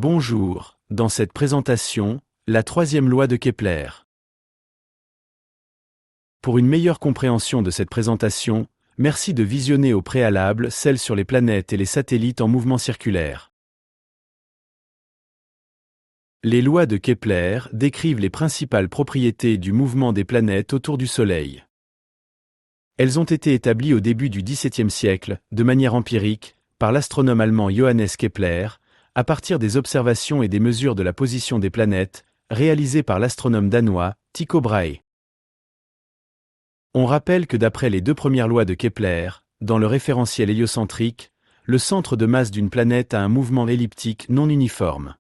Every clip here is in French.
Bonjour, dans cette présentation, la troisième loi de Kepler. Pour une meilleure compréhension de cette présentation, merci de visionner au préalable celle sur les planètes et les satellites en mouvement circulaire. Les lois de Kepler décrivent les principales propriétés du mouvement des planètes autour du Soleil. Elles ont été établies au début du XVIIe siècle, de manière empirique, par l'astronome allemand Johannes Kepler, à partir des observations et des mesures de la position des planètes, réalisées par l'astronome danois Tycho Brahe. On rappelle que d'après les deux premières lois de Kepler, dans le référentiel héliocentrique, le centre de masse d'une planète a un mouvement elliptique non uniforme.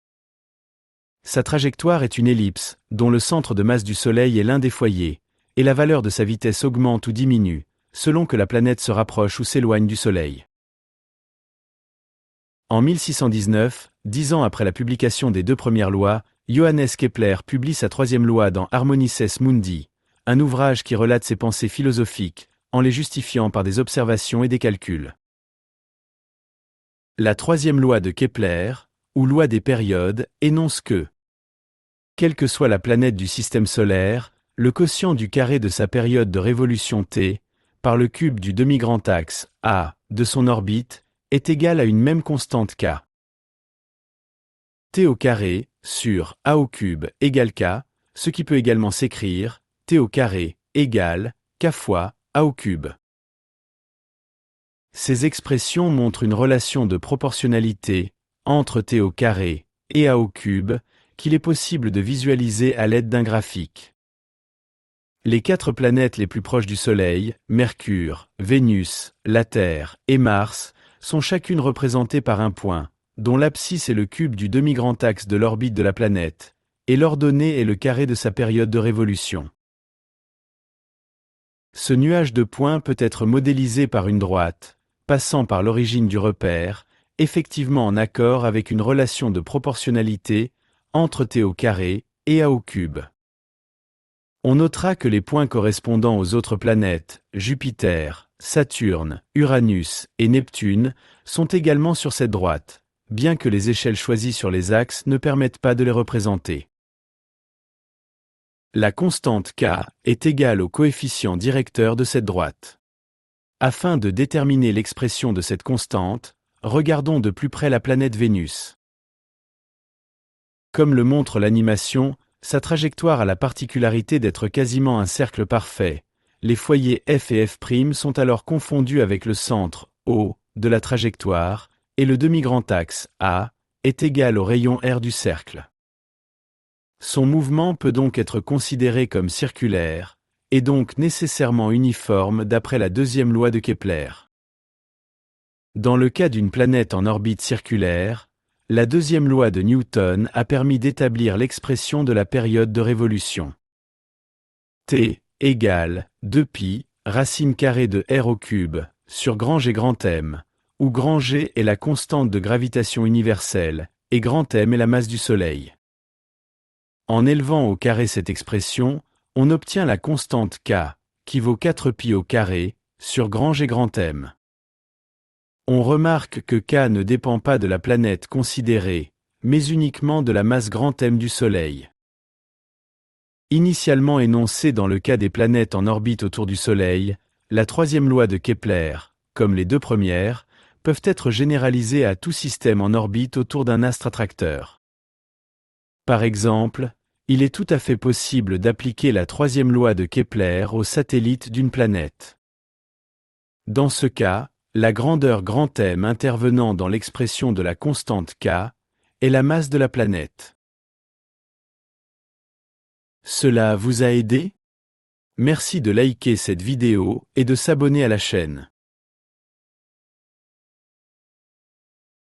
Sa trajectoire est une ellipse, dont le centre de masse du Soleil est l'un des foyers, et la valeur de sa vitesse augmente ou diminue, selon que la planète se rapproche ou s'éloigne du Soleil. En 1619, 10 ans après la publication des deux premières lois, Johannes Kepler publie sa troisième loi dans Harmonices Mundi, un ouvrage qui relate ses pensées philosophiques, en les justifiant par des observations et des calculs. La troisième loi de Kepler, ou loi des périodes, énonce que, quelle que soit la planète du système solaire, le quotient du carré de sa période de révolution t, par le cube du demi-grand axe a, de son orbite, est égal à une même constante k. T au carré, sur a au cube, égale k, ce qui peut également s'écrire, t au carré, égale, k fois, a au cube. Ces expressions montrent une relation de proportionnalité, entre t au carré, et a au cube, qu'il est possible de visualiser à l'aide d'un graphique. Les quatre planètes les plus proches du Soleil, Mercure, Vénus, la Terre et Mars, sont chacune représentées par un point, dont l'abscisse est le cube du demi-grand axe de l'orbite de la planète, et l'ordonnée est le carré de sa période de révolution. Ce nuage de points peut être modélisé par une droite, passant par l'origine du repère, effectivement en accord avec une relation de proportionnalité entre t au carré et a au cube. On notera que les points correspondant aux autres planètes, Jupiter, Saturne, Uranus et Neptune, sont également sur cette droite, bien que les échelles choisies sur les axes ne permettent pas de les représenter. La constante k est égale au coefficient directeur de cette droite. Afin de déterminer l'expression de cette constante, regardons de plus près la planète Vénus. Comme le montre l'animation, sa trajectoire a la particularité d'être quasiment un cercle parfait. Les foyers f et f' sont alors confondus avec le centre, O, de la trajectoire, et le demi-grand axe, A, est égal au rayon R du cercle. Son mouvement peut donc être considéré comme circulaire, et donc nécessairement uniforme d'après la deuxième loi de Kepler. Dans le cas d'une planète en orbite circulaire, la deuxième loi de Newton a permis d'établir l'expression de la période de révolution. T égale 2π, racine carrée de r au cube, sur grand G grand M, où grand G est la constante de gravitation universelle, et grand M est la masse du Soleil. En élevant au carré cette expression, on obtient la constante k, qui vaut 4π au carré, sur grand G grand M. On remarque que k ne dépend pas de la planète considérée, mais uniquement de la masse grand M du Soleil. Initialement énoncée dans le cas des planètes en orbite autour du Soleil, la troisième loi de Kepler, comme les deux premières, peuvent être généralisées à tout système en orbite autour d'un astre attracteur. Par exemple, il est tout à fait possible d'appliquer la troisième loi de Kepler aux satellites d'une planète. Dans ce cas, la grandeur grand M intervenant dans l'expression de la constante k est la masse de la planète. Cela vous a aidé? Merci de liker cette vidéo et de s'abonner à la chaîne.